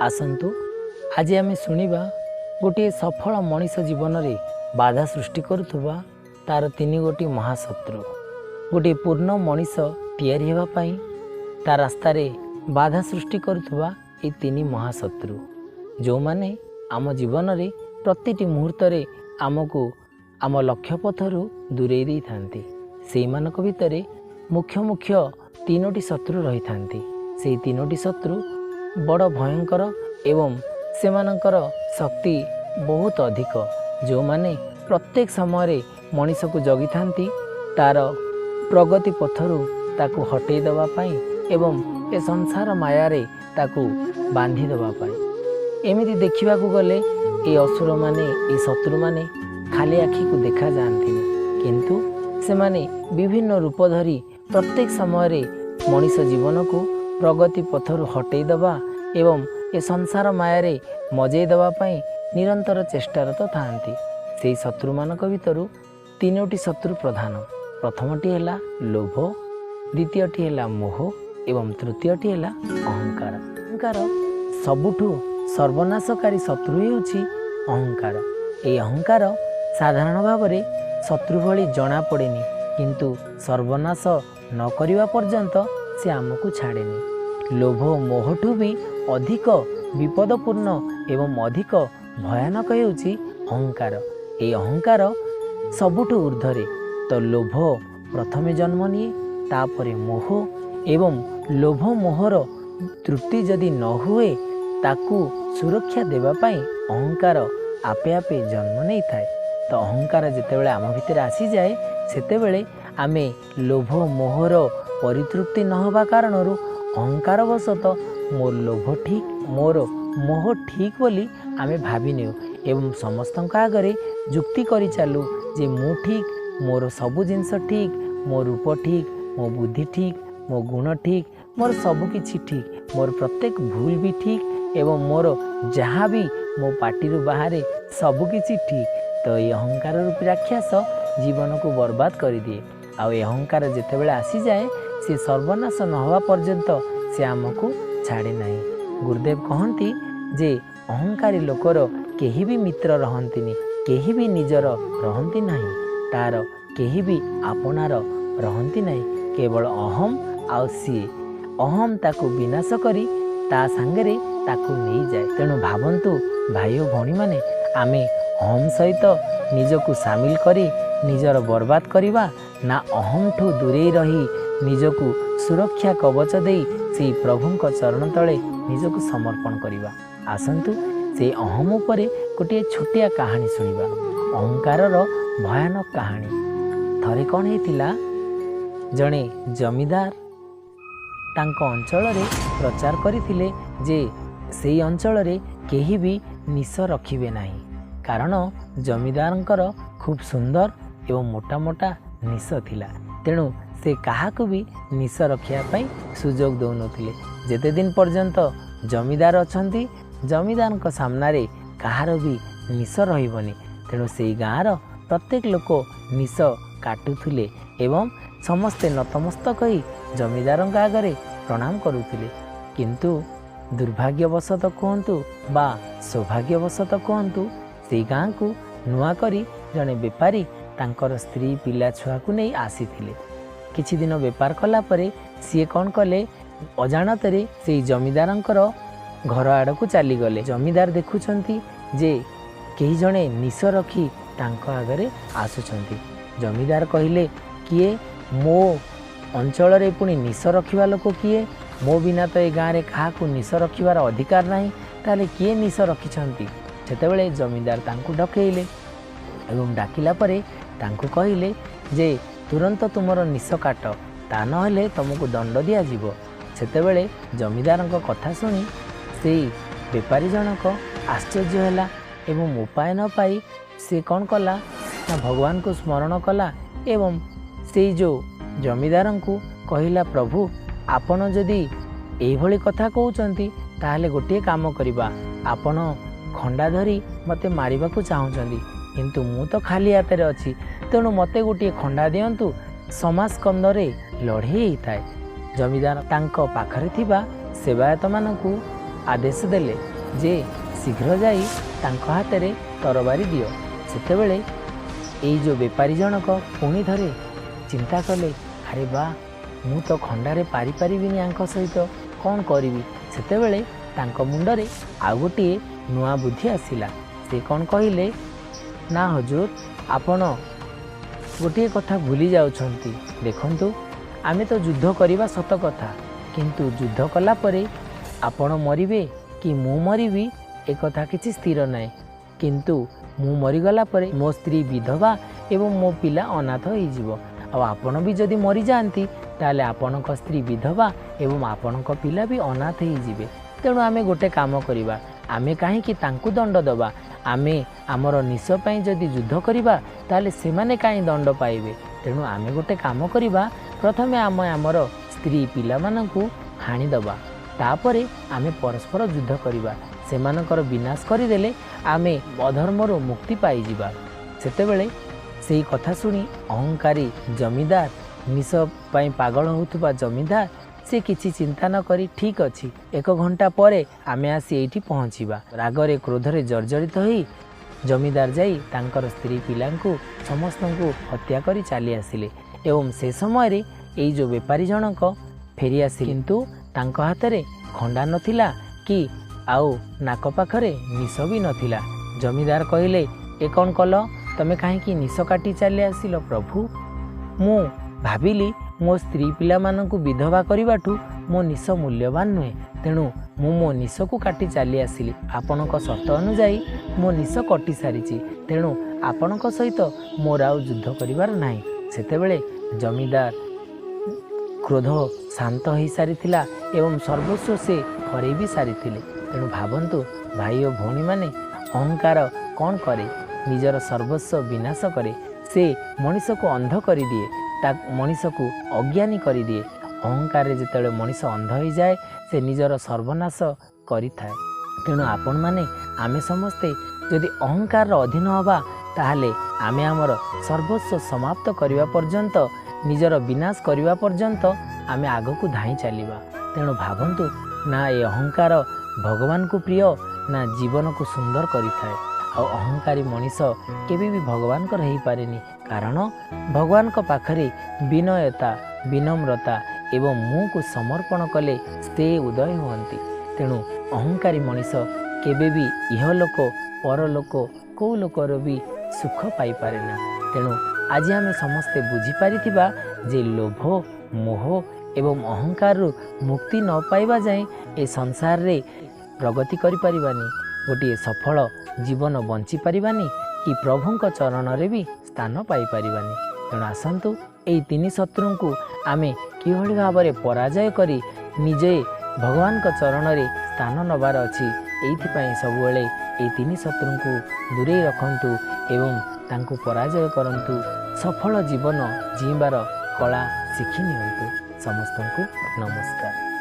आसतु आज आम शुणा गोटे सफल मनीष जीवन में बाधा सृष्टि करुवा तार तीन गोटी महाशत्रु। गोटे पूर्ण मनीष तैयारी होगापाई ता रास्तार बाधा सृष्टि करुवा ये तीन महाशत्रु जो माने आम जीवन में प्रति मुहूर्त आमको आम लक्ष्य पथर दूरे दे था। से भितर मुख्य मुख्य तीनोटी शत्रु रही था। से तीनोटी शत्रु बड़ भयंकर एवं सेमानंकर शक्ति बहुत अधिक जो माने प्रत्येक समय मनीष को जगी था तार प्रगति पथरु ताकू हटई देवाई एवं ए संसार मायारे ताकू बांधी देवाई। एमिति देखा गले ये असुर माने ये शत्रु माने खाली आखि को देखा जाती किंतु से माने विभिन्न रूप धरी प्रत्येक समय मनीष जीवन को प्रगति पथरु हटई देवा एवं ए संसार मायारे मजई देवाई निरंतर चेष्टारत थांती। से शत्रु मानक भितर तीनोटी शत्रु प्रधान। प्रथमटी है लोभ, द्वितीयटी है मोह एवं तृतीयटी है अहंकार। अहंकार सबुठु सर्वनाशकारी शत्रु होउछि अहंकार। ये अहंकार साधारण भाव में शत्रु भली जना पड़ेनी किंतु सर्वनाश न करिवा पर्यंत से आमको छाड़ेनी। लोभ मोहठू भी अधिक विपदपूर्ण एवं अधिक भयानक होउछि अहंकार। ये अहंकार सबुठु ऊर्ध्वरे तो लोभ प्रथमे जन्म निए तापरे मोह एवं लोभ मोहर तृप्ति जदि न हुए ताकू सुरक्षा देवा पाई अहंकार आपे आपे जन्म नहीं थाए। तो अहंकार जितेबाला आम भितर आसी जाए सेतेबेले आमे लोभ मोहर परितृप्ति न होबा कारणरू अहंकार वशत मोर लोभ ठीक मोर मोह ठीक बोली आमे भावी नेउ एवं समस्त आगरे जुक्ति करी चालू जे मु ठीक मोर सबु जिनस ठीक मो रूप ठीक मो बुद्धि ठीक मो गुण ठीक मोर सबु किछि ठीक मोर प्रत्येक भूल भी ठीक एवं मोर जहाँ भी मो पाटिरु बाहरे सबु किछि ठीक। तो ये अहंकार रूपी राक्षस जीवन को बर्बाद कर दिए। आ अहंकार जितेबाला आसी जाए से सर्वनाश न होवा पर्यंत से आमको छाड़े नहीं। गुरुदेव कहती जे अहंकारी लोकर केही भी मित्र रहंतिनी केही भी निजर रहंती नहीं तार केही भी आपनार रहंती नहीं केवल अहम आउ सी अहम ताकू विनाश करी ता सांगरे ताकू नहीं जाए। तेणु भावंतु भाई और भौणी माने आमे अहम सहित निजको सामिल करी निजर बर्बाद करिवा ना अहम ठू दूरे रही निजको सुरक्षा कवच दे से प्रभुंक चरण तले निजको समर्पण करिवा। आसंतु से अहम उपरे गोटे छोटिया कहानी सुनिबा। अहंकारर भयानक कहानी। थरे कौन हेतिला जणे जमीदार तांको अंचल रे प्रचार करिथिले जे सेई अंचल रे केही भी निश रखिबे नाही कारण जमीदारंकर खूब सुंदर एवं मोटा मोटा निश थिला। तेणु से काहाकू भी निश रखिया पई सुजोग दौनथिले। जेते दिन पर्यंत जमीदार अछंती जमीदारंक सामनारे कहार भी निश रहिबनी। तेणु से गाँर प्रत्येक लोक निश काटुथिले एवं समस्ते नतमस्तक होई जमीदारंक आगरे प्रणाम करुथिले। किंतु दुर्भाग्यवशत कहतु बा सौभाग्यवशत कहतु से गाँ को नुआ करी जड़े बेपारी तांकर स्त्री पिला छुआ को नहीं आसीथिले। किछि दिन बेपार कला परे सी कौन कले अजाणतरे से जमीदारंकर घर आड़ को चली गले। जमीदार देखुछंती जे कई जणे निश रखी तांको आगरे आसुछंती। जमीदार कहिले किए मो अंचल रे पुणी निश रखिबा लोक किए मो बिना तो ए गाँव में क्या निश रखिबार अधिकार नहीं ताले किए निश रखिछंती। सेतेबेले जमीदार तांको डकेइले एवं डाकिला परे तांको कहिले जे तुरंत तुमर निश काट ता नहेले तुमको दंड दिया जीवो। सेतेबेले जमीदारंक कथा सुनी से बेपारी जनक आश्चर्य हैला एवं उपाय न पाई से कौन कला ना भगवान को स्मरण कला एवं से जो जमीदार को कहिला प्रभु आपण जदि एभली कथा कहउचंती ताहले गोटे काम करिबा आपण खंडा धरी मते मारिबा को चाहुचंती किंतु मु तो खाली हाथ रे अछि तेणु मते गोटे खंडा दियंतु समाज कंदरे लड़े थाए। जमीदार तांको पाखरे थिबा सेवायत मानकु आदेश देले ଯେ शीघ्र ଯାଇ ତାଙ୍କ ହାତରେ ତରବାରୀ ଦିଅ। ସେତେବେଳେ ଏଇ ଯେଉଁ ବେପାରୀ ଜଣକ ପୁଣି ଥରେ ଚିନ୍ତା କଲେ, ଆରେ ବା, ମୁଁ ତ ଖଣ୍ଡାରେ ପାରିପାରିବିନି, ୟାଙ୍କ ସହିତ କ'ଣ କରିବି? ସେତେବେଳେ ତାଙ୍କ ମୁଣ୍ଡରେ ଆଉ ଗୋଟିଏ ନୂଆ ବୁଦ୍ଧି ଆସିଲା। ସେ କ'ଣ କହିଲେ, ନା ହଜୁର, ଆପଣ ଗୋଟିଏ କଥା ଭୁଲି ଯାଉଛନ୍ତି। ଦେଖନ୍ତୁ, ଆମେ ତ ଯୁଦ୍ଧ କରିବା ସତ କଥା, କିନ୍ତୁ ଯୁଦ୍ଧ କଲା ପରେ ଆପଣ ମରିବେ କି ମୁଁ ମରିବି ଏକଥା କିଛି ସ୍ଥିର ନାହିଁ। କିନ୍ତୁ ମୁଁ ମରିଗଲା ପରେ ମୋ ସ୍ତ୍ରୀ ବିଧବା ଏବଂ ମୋ ପିଲା ଅନାଥ ହେଇଯିବ। ଆଉ ଆପଣ ବି ଯଦି ମରିଯାଆନ୍ତି ତାହେଲେ ଆପଣଙ୍କ ସ୍ତ୍ରୀ ବିଧବା ଏବଂ ଆପଣଙ୍କ ପିଲା ବି ଅନାଥ ହେଇଯିବେ। ତେଣୁ ଆମେ ଗୋଟେ କାମ କରିବା, ଆମେ କାହିଁକି ତାଙ୍କୁ ଦଣ୍ଡ ଦେବା? ଆମେ ଆମର ନିଶ ପାଇଁ ଯଦି ଯୁଦ୍ଧ କରିବା ତାହେଲେ ସେମାନେ କାହିଁ ଦଣ୍ଡ ପାଇବେ? ତେଣୁ ଆମେ ଗୋଟେ କାମ କରିବା, ପ୍ରଥମେ ଆମେ ଆମର ସ୍ତ୍ରୀ ପିଲାମାନଙ୍କୁ ହାଣିଦେବା, ତାପରେ ଆମେ ପରସ୍ପର ଯୁଦ୍ଧ କରିବା। ସେମାନଙ୍କର ବିନାଶ କରିଦେଲେ ଆମେ ଅଧର୍ମରୁ ମୁକ୍ତି ପାଇଯିବା। ସେତେବେଳେ ସେଇ କଥା ଶୁଣି ଅହଙ୍କାରୀ ଜମିଦାର, ନିଶ ପାଇଁ ପାଗଳ ହେଉଥିବା ଜମିଦାର, ସେ କିଛି ଚିନ୍ତା ନ କରି, ଠିକ୍ ଅଛି, 1 ଘଣ୍ଟା ପରେ ଆମେ ଆସି ଏଇଠି ପହଞ୍ଚିବା। ରାଗରେ କ୍ରୋଧରେ ଜର୍ଜରିତ ହୋଇ ଜମିଦାର ଯାଇ ତାଙ୍କର ସ୍ତ୍ରୀ ପିଲାଙ୍କୁ ସମସ୍ତଙ୍କୁ ହତ୍ୟା କରି ଚାଲି ଆସିଲେ। ଏବଂ ସେ ସମୟରେ ଏଇ ଯେଉଁ ବେପାରୀ ଜଣକ ଫେରି ଆସିଲେ, କିନ୍ତୁ ତାଙ୍କ ହାତରେ ଖଣ୍ଡା ନଥିଲା କି ଆଉ ନାକ ପାଖରେ ନିଶ ବି ନଥିଲା। ଜମିଦାର କହିଲେ, ଏ କ'ଣ କଲ? ତମେ କାହିଁକି ନିଶ କାଟି ଚାଲି ଆସିଲ? ପ୍ରଭୁ, ମୁଁ ଭାବିଲି ମୋ ସ୍ତ୍ରୀ ପିଲାମାନଙ୍କୁ ବିଧବା କରିବାଠୁ ମୋ ନିଶ ମୂଲ୍ୟବାନ ନୁହେଁ, ତେଣୁ ମୁଁ ମୋ ନିଶକୁ କାଟି ଚାଲି ଆସିଲି। ଆପଣଙ୍କ ସର୍ତ୍ତ ଅନୁଯାୟୀ ମୋ ନିଶ କଟି ସାରିଛି, ତେଣୁ ଆପଣଙ୍କ ସହିତ ମୋର ଆଉ ଯୁଦ୍ଧ କରିବାର ନାହିଁ। ସେତେବେଳେ ଜମିଦାର କ୍ରୋଧ ଶାନ୍ତ ହୋଇସାରିଥିଲା ଏବଂ ସର୍ବସ୍ୱ ସେ ହରେଇ ବି ସାରିଥିଲେ। ତେଣୁ ଭାବନ୍ତୁ ଭାଇ ଓ ଭଉଣୀମାନେ, ଅହଙ୍କାର କ'ଣ କରେ? ନିଜର ସର୍ବସ୍ୱ ବିନାଶ କରେ। ସେ ମଣିଷକୁ ଅନ୍ଧ କରିଦିଏ, ମଣିଷକୁ ଅଜ୍ଞାନୀ କରିଦିଏ। ଅହଙ୍କାରରେ ଯେତେବେଳେ ମଣିଷ ଅନ୍ଧ ହୋଇଯାଏ ସେ ନିଜର ସର୍ବନାଶ କରିଥାଏ। ତେଣୁ ଆପଣମାନେ, ଆମେ ସମସ୍ତେ ଯଦି ଅହଙ୍କାରର ଅଧୀନ ହେବା ତାହେଲେ ଆମେ ଆମର ସର୍ବସ୍ୱ ସମାପ୍ତ କରିବା ପର୍ଯ୍ୟନ୍ତ, ନିଜର ବିନାଶ କରିବା ପର୍ଯ୍ୟନ୍ତ ଆମେ ଆଗକୁ ଧାଇଁ ଚାଲିବା। ତେଣୁ ଭାବନ୍ତୁ, ନା ଏ ଅହଙ୍କାର ଭଗବାନଙ୍କୁ ପ୍ରିୟ, ନା ଜୀବନକୁ ସୁନ୍ଦର କରିଥାଏ। ଆଉ ଅହଙ୍କାରୀ ମଣିଷ କେବେ ବି ଭଗବାନଙ୍କର ହେଇପାରେନି, କାରଣ ଭଗବାନଙ୍କ ପାଖରେ ବିନୟତା, ବିନମ୍ରତା ଏବଂ ମୁଁକୁ ସମର୍ପଣ କଲେ ସେ ଉଦୟ ହୁଅନ୍ତି। ତେଣୁ ଅହଙ୍କାରୀ ମଣିଷ କେବେ ବି ଇହଲୋକ ପରଲୋକ କେଉଁ ଲୋକର ବି ସୁଖ ପାଇପାରେ ନା। ତେଣୁ ଆଜି ଆମେ ସମସ୍ତେ ବୁଝିପାରିଥିବା ଯେ ଲୋଭ, ମୋହ ଏବଂ ଅହଙ୍କାରରୁ ମୁକ୍ତି ନ ପାଇବା ଯାଏଁ ଏ ସଂସାରରେ ପ୍ରଗତି କରିପାରିବାନି, ଗୋଟିଏ ସଫଳ ଜୀବନ ବଞ୍ଚିପାରିବାନି, କି ପ୍ରଭୁଙ୍କ ଚରଣରେ ବି ସ୍ଥାନ ପାଇପାରିବାନି। ତେଣୁ ଆସନ୍ତୁ, ଏଇ 3 ଶତ୍ରୁଙ୍କୁ ଆମେ କିଭଳି ଭାବରେ ପରାଜୟ କରି ନିଜେ ଭଗବାନଙ୍କ ଚରଣରେ ସ୍ଥାନ ନେବାର ଅଛି, ଏଇଥିପାଇଁ ସବୁବେଳେ ଏଇ 3 ଶତ୍ରୁଙ୍କୁ ଦୂରେଇ ରଖନ୍ତୁ ଏବଂ ତାଙ୍କୁ ପରାଜୟ କରନ୍ତୁ। ସଫଳ ଜୀବନ ଜୀଇବାର କଳା ଶିଖି ନିଅନ୍ତୁ। ସମସ୍ତଙ୍କୁ ନମସ୍କାର।